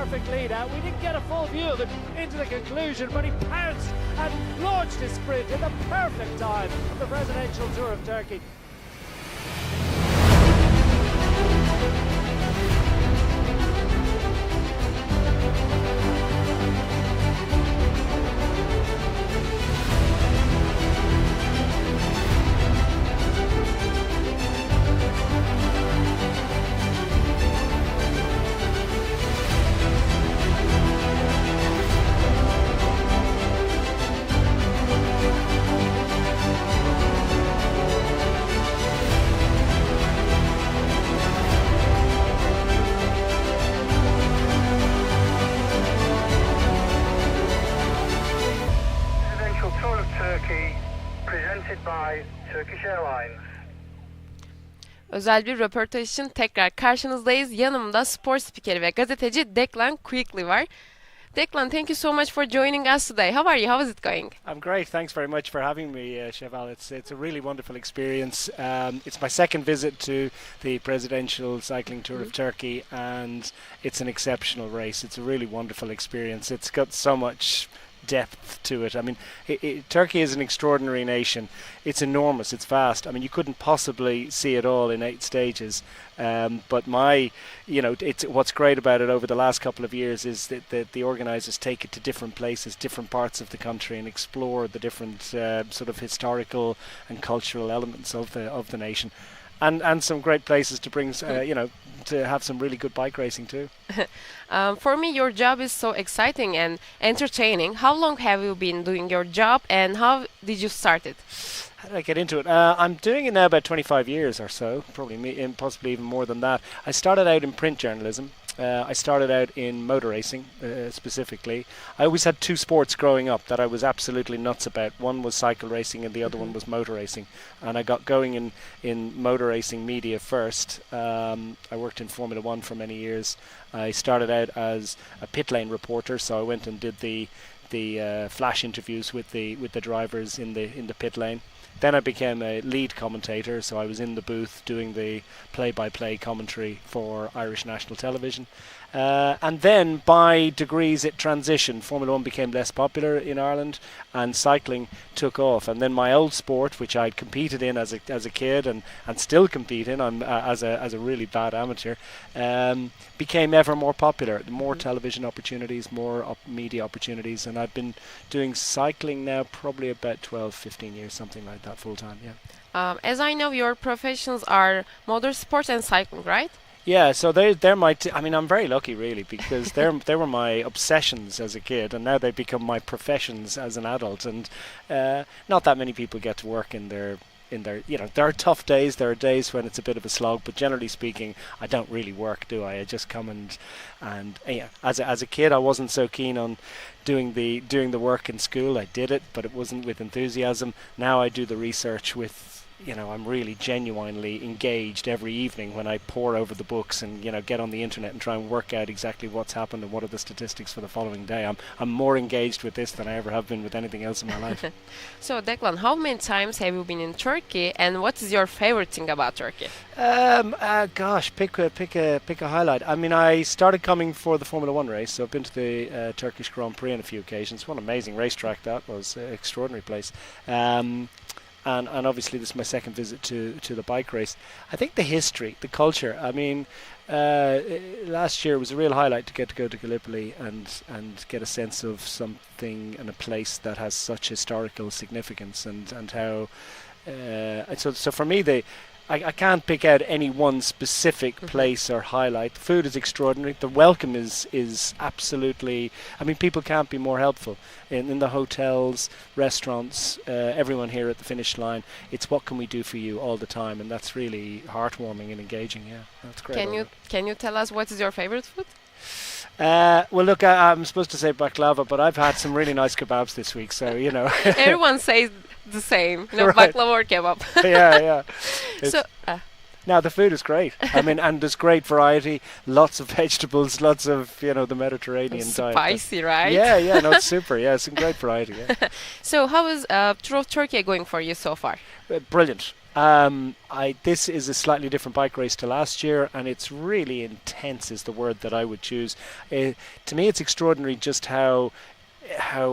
perfect lead out. We didn't get a full view of it into the conclusion, but he pounced and launched his sprint in the perfect time of the Presidential Tour of Turkey. Tour of Turkey, presented by Turkish Airlines. Özel bir röportaj için tekrar karşınızdayız. Yanımda spor spikeri ve gazeteci Declan Quigley var. Declan, thank you so much for joining us today. How are you? How is it going? I'm great. Thanks very much for having me, Cheval. It's a really wonderful experience. It's my second visit to the Presidential Cycling Tour of Turkey, and it's an exceptional race. It's a really wonderful experience. It's got so much depth to it. I mean, Turkey is an extraordinary nation. It's enormous. It's vast. I mean, you couldn't possibly see it all in 8 stages. But it's what's great about it over the last couple of years is that the organisers take it to different places, different parts of the country, and explore the different sort of historical and cultural elements of the nation, and some great places to bring to have some really good bike racing too. For me, your job is so exciting and entertaining. How long have you been doing your job, and how did you start it? How did I get into it? I'm doing it now about 25 years or so, probably possibly even more than that. I started out in print journalism. I started out in motor racing specifically. I always had 2 sports growing up that I was absolutely nuts about. One was cycle racing and the other one was motor racing. And I got going in motor racing media first. I worked in Formula 1 for many years. I started out as a pit lane reporter, so I went and did the flash interviews with the drivers in the pit lane. Then I became a lead commentator, so I was in the booth doing the play-by-play commentary for Irish national television. And then, by degrees, it transitioned. Formula 1 became less popular in Ireland, and cycling took off. And then my old sport, which I'd competed in as a kid and still compete in as a really bad amateur, became ever more popular. More television opportunities, more media opportunities, and I've been doing cycling now probably about 12, 15 years, something like that, full time, yeah. As I know, your professions are motorsports and cycling, right? Yeah, so they're my. I mean, I'm very lucky, really, because they were my obsessions as a kid, and now they've become my professions as an adult. And not that many people get to work in their. There are tough days. There are days when it's a bit of a slog, but generally speaking, I don't really work, do I? I just come and yeah. As a kid, I wasn't so keen on doing the work in school. I did it, but it wasn't with enthusiasm. Now I do the research with. I'm really genuinely engaged every evening when I pore over the books and get on the internet and try and work out exactly what's happened and what are the statistics for the following day. I'm more engaged with this than I ever have been with anything else in my life. So Declan, how many times have you been in Turkey, and what is your favorite thing about Turkey? Gosh, pick a highlight. I mean, I started coming for the Formula 1 race, so I've been to the Turkish Grand Prix on a few occasions. What an amazing racetrack that was! Extraordinary place. And obviously this is my second visit to the bike race. I think the history, the culture. I mean, last year was a real highlight to go to Gallipoli and get a sense of something and a place that has such historical significance and how. So for me, I can't pick out any one specific place or highlight. The food is extraordinary. The welcome is absolutely. I mean, people can't be more helpful in the hotels, restaurants. Everyone here at the finish line. It's what can we do for you all the time, and that's really heartwarming and engaging. Yeah, that's great. Can you tell us what is your favorite food? Well, look, I'm supposed to say baklava, but I've had some really nice kebabs this week, so Everyone says the same. Right. Baklava or kebab. yeah. So. Now the food is great. I mean, and there's great variety, lots of vegetables, lots of the Mediterranean diet. Spicy, right? Yeah. No, it's super. Yeah, it's a great variety. Yeah. So how is Tour of Turkey going for you so far? Brilliant. This is a slightly different bike race to last year, and it's really intense is the word that I would choose. To me, it's extraordinary just how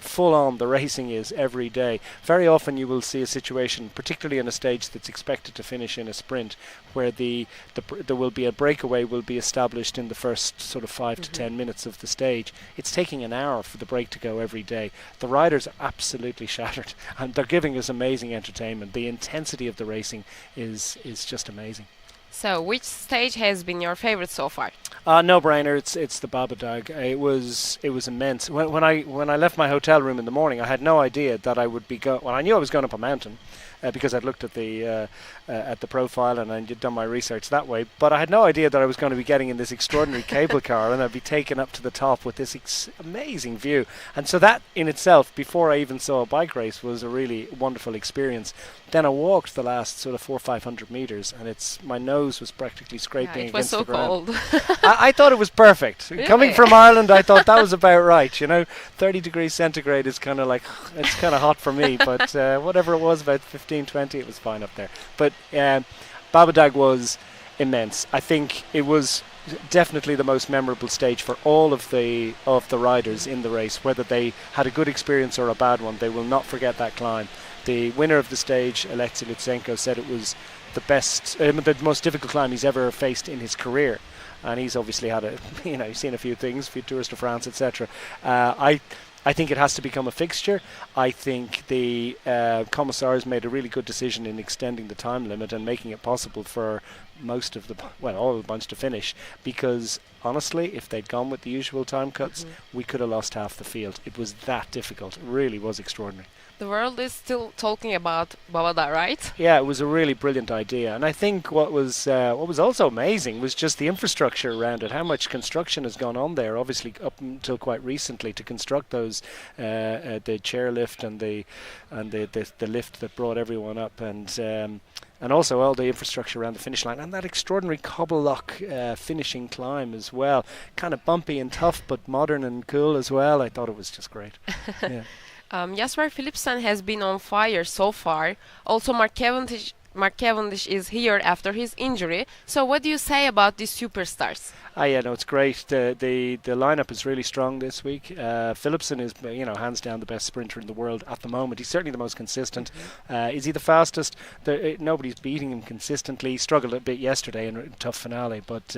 full on the racing is every day. Very often you will see a situation, particularly in a stage that's expected to finish in a sprint, where there will be a breakaway will be established in the first sort of 5 to 10 minutes of the stage. It's taking an hour for the break to go every day. The riders are absolutely shattered, and they're giving us amazing entertainment. The intensity of the racing is just amazing. So, which stage has been your favorite so far? No brainer. It's the Babadag. It was immense. When I left my hotel room in the morning, I had no idea that I would be I knew I was going up a mountain because I'd looked at the profile and I'd done my research that way. But I had no idea that I was going to be getting in this extraordinary cable car and I'd be taken up to the top with this amazing view. And so that in itself, before I even saw a bike race, was a really wonderful experience. Then I walked the last sort of 400 or 500 meters, and my nose was practically scraping against the ground. It was so cold. I thought it was perfect. Really? Coming from Ireland, I thought that was about right. 30 degrees centigrade is kind of like, it's kind of hot for me, but whatever it was, about 15, 20, it was fine up there. But Babadag was immense. I think it was definitely the most memorable stage for all of the riders in the race. Whether they had a good experience or a bad one, they will not forget that climb. The winner of the stage, Alexei Lutsenko, said it was the most difficult climb he's ever faced in his career, and he's obviously had he's seen a few things, a few Tours de France, etc. I think it has to become a fixture. I think the commissars made a really good decision in extending the time limit and making it possible for all of the bunch to finish, because honestly, if they'd gone with the usual time cuts, we could have lost half the field. It was that difficult. It really was extraordinary. The world is still talking about Babadag, right? Yeah, it was a really brilliant idea, and I think what was also amazing was just the infrastructure around it. How much construction has gone on there, obviously up until quite recently, to construct those the chairlift and the lift that brought everyone up, and also all the infrastructure around the finish line, and that extraordinary cobble lock finishing climb as well. Kind of bumpy and tough, but modern and cool as well. I thought it was just great. Yeah. Jasper Philipsen has been on fire so far. Also, Mark Cavendish is here after his injury. So what do you say about these superstars? Yeah, no, it's great. The lineup is really strong this week. Philipsen is, hands down the best sprinter in the world at the moment. He's certainly the most consistent. Is he the fastest? Nobody's beating him consistently. He struggled a bit yesterday in a tough finale, but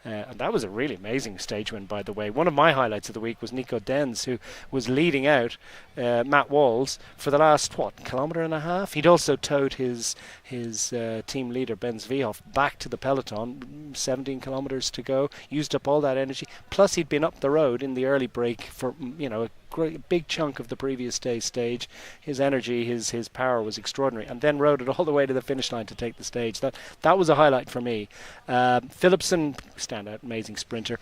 and that was a really amazing stage win, by the way. One of my highlights of the week was Nico Denz, who was leading out Matt Walls for the last kilometre and a half. He'd also towed his team leader Ben Zvijov back to the peloton, 17 kilometres to go. Used up all that energy. Plus, he'd been up the road in the early break for a big chunk of the previous day's stage. His energy, his power was extraordinary, and then rode it all the way to the finish line to take the stage. That was a highlight for me. Philipsen, standout, amazing sprinter.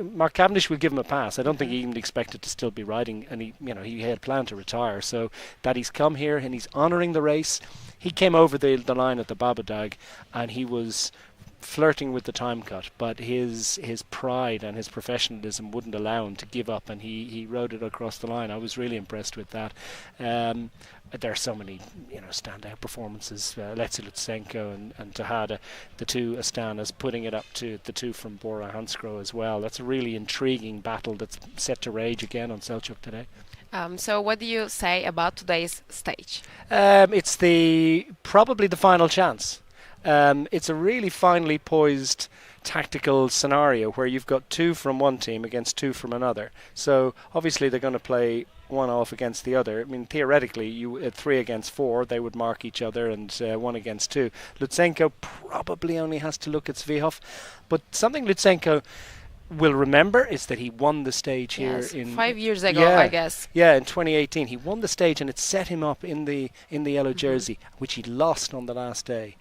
Mark Cavendish will give him a pass. I don't think he even expected to still be riding, and he had planned to retire. So that he's come here and he's honouring the race. He came over the line at the Babadag, and he was flirting with the time cut, but his pride and his professionalism wouldn't allow him to give up, and he rode it across the line. I was really impressed with that. There are so many standout performances. Alexei Lutsenko and Tejada, the two Astanas, putting it up to the two from Bora Hansgrohe as well. That's a really intriguing battle that's set to rage again on Selçuk today. So what do you say about today's stage? It's probably the final chance. It's a really finely poised tactical scenario where you've got two from one team against two from another. So obviously they're going to play one off against the other. I mean, theoretically, you 3 against 4, they would mark each other, and 1 against 2. Lutsenko probably only has to look at Zvijov, but something Lutsenko will remember is that he won the stage here in 5 years ago, I guess. Yeah, in 2018 he won the stage, and it set him up in the yellow jersey, which he lost on the last day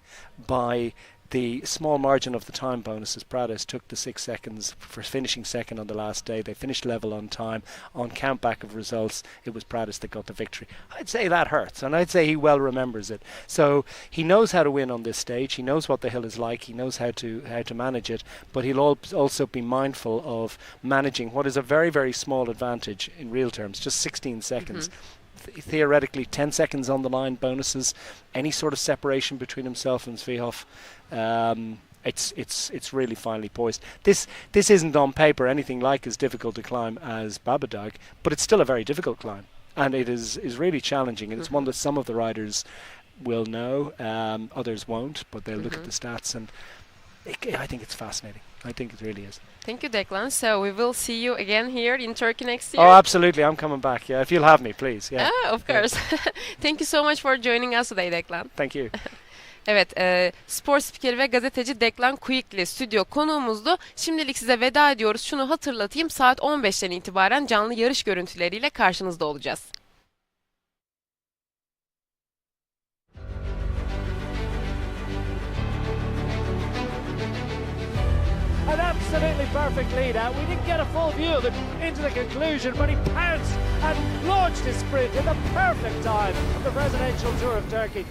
by the small margin of the time bonuses. Prades took the 6 seconds for finishing second on the last day. They finished level on time. On count back of results, it was Prades that got the victory. I'd say that hurts, and I'd say he well remembers it. So he knows how to win on this stage. He knows what the hill is like. He knows how to manage it, but he'll also be mindful of managing what is a very, very small advantage in real terms, just 16 seconds. theoretically 10 seconds on the line bonuses, any sort of separation between himself and Svihov. It's really finely poised. This isn't on paper anything like as difficult a climb as Babadag, but it's still a very difficult climb, and it is really challenging, and it's one that some of the riders will know, others won't, but they'll look at the stats, and I think it's fascinating. I think it really is. Thank you, Declan. So we will see you again here in Turkey next year. Oh, absolutely. I'm coming back. Yeah, if you'll have me, please. Yeah. Of course. Thank you so much for joining us today, Declan. Thank you. Evet, spor spikeri ve gazeteci Declan Quickly stüdyo konuğumuzdu. Şimdilik size veda ediyoruz. Şunu hatırlatayım, saat 15'ten itibaren canlı yarış görüntüleriyle karşınızda olacağız. An absolutely perfect lead out. We didn't get a full view of it into the conclusion, but he pounced and launched his sprint in the perfect time of the Presidential Tour of Turkey.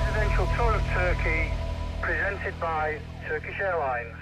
Presidential Tour of Turkey, presented by Turkish Airlines.